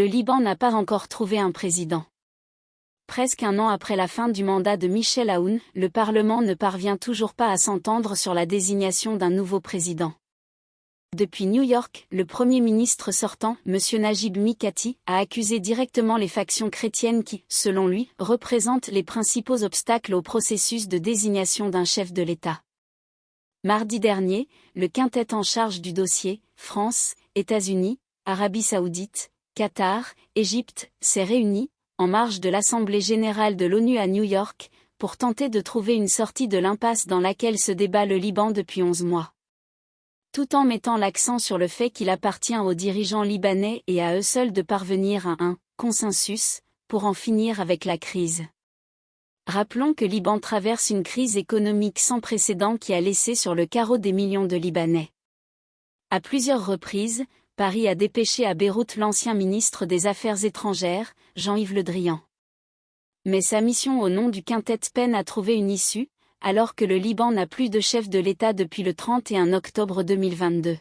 Liban n'a pas encore trouvé un président. Presque un an après la fin du mandat de Michel Aoun, le Parlement ne parvient toujours pas à s'entendre sur la désignation d'un nouveau président. Depuis New York, le Premier ministre sortant, M. Najib Mikati, a accusé directement les factions chrétiennes qui, selon lui, représentent les principaux obstacles au processus de désignation d'un chef de l'État. Mardi dernier, le quintet en charge du dossier, France, États-Unis, Arabie Saoudite, Qatar, Égypte, s'est réuni, en marge de l'Assemblée générale de l'ONU à New York, pour tenter de trouver une sortie de l'impasse dans laquelle se débat le Liban depuis 11 mois. Tout en mettant l'accent sur le fait qu'il appartient aux dirigeants libanais et à eux seuls de parvenir à un consensus pour en finir avec la crise. Rappelons que Liban traverse une crise économique sans précédent qui a laissé sur le carreau des millions de Libanais. À plusieurs reprises, Paris a dépêché à Beyrouth l'ancien ministre des Affaires étrangères, Jean-Yves Le Drian. Mais sa mission au nom du quintet peine à trouver une issue, alors que le Liban n'a plus de chef de l'État depuis le 31 octobre 2022.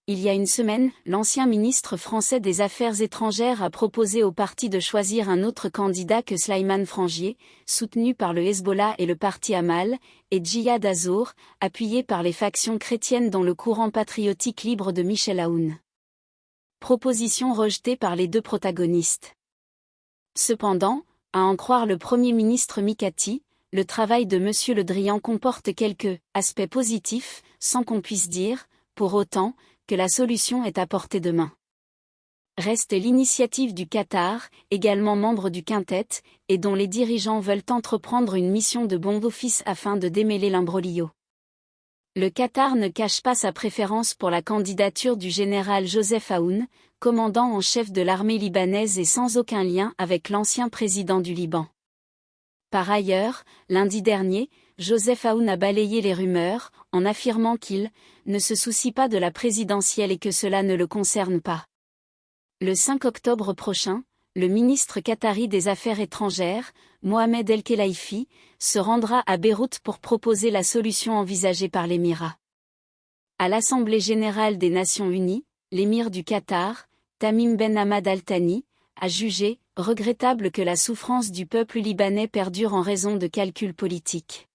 Il y a une semaine, l'ancien ministre français des Affaires étrangères a proposé au parti de choisir un autre candidat que Slimane Frangier, soutenu par le Hezbollah et le parti Amal, et Djihad Azour, appuyé par les factions chrétiennes dont le courant patriotique libre de Michel Aoun. Proposition rejetée par les deux protagonistes. Cependant, à en croire le Premier ministre Mikati, le travail de M. Le Drian comporte quelques aspects positifs, sans qu'on puisse dire, pour autant, que la solution est à portée de main. Reste l'initiative du Qatar, également membre du quintet, et dont les dirigeants veulent entreprendre une mission de bon office afin de démêler l'imbroglio. Le Qatar ne cache pas sa préférence pour la candidature du général Joseph Aoun, commandant en chef de l'armée libanaise et sans aucun lien avec l'ancien président du Liban. Par ailleurs, lundi dernier, Joseph Aoun a balayé les rumeurs, en affirmant qu'il ne se soucie pas de la présidentielle et que cela ne le concerne pas. Le 5 octobre prochain, le ministre qatari des Affaires étrangères, Mohamed El-Khelaifi, se rendra à Beyrouth pour proposer la solution envisagée par l'Émirat. À l'Assemblée générale des Nations unies, l'émir du Qatar, Tamim Ben Hamad Al Thani, a jugé regrettable que la souffrance du peuple libanais perdure en raison de calculs politiques.